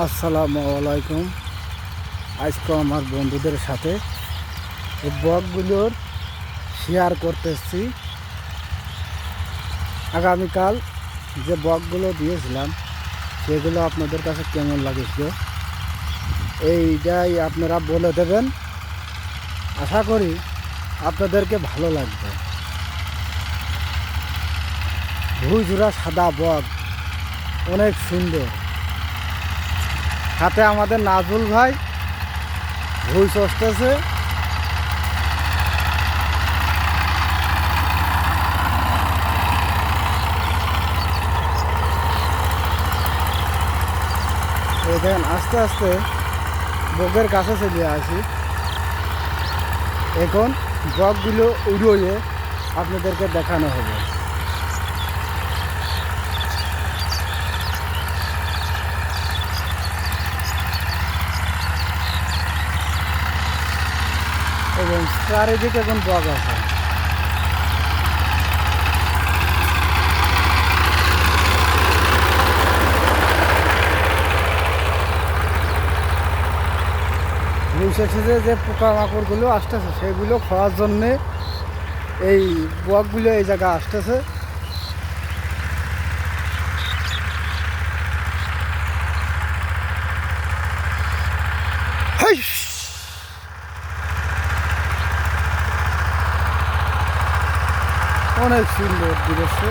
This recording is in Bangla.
আসসালামু আলাইকুম। আজকে আমার বন্ধুদের সাথে এই ব্লগগুলোর শেয়ার করতেছি। আগামীকাল যে ব্লগগুলো দিয়েছিলাম সেগুলো আপনাদের কাছে কেমন লাগেছিল এইটাই আপনারা বলে দেবেন। আশা করি আপনাদেরকে ভালো লাগবে। ভুইজোড়া সাদা বক অনেক সুন্দর। সাথে আমাদের নাজুল ভাই ভুই চষতেছে। এই দেখেন আস্তে আস্তে বকের কাছে চলে আসি। এখন বকগুলো উড়িয়ে আপনাদেরকে দেখানো হবে। এবং চারিদিকে এখন বক আছে। ভবিষ্যতে যে পোকামাকড়গুলো আসতেছে সেগুলো খাওয়ার জন্যে এই বকগুলো এই জায়গায় আসতেছে। অনেক সুন্দর দৃশ্য।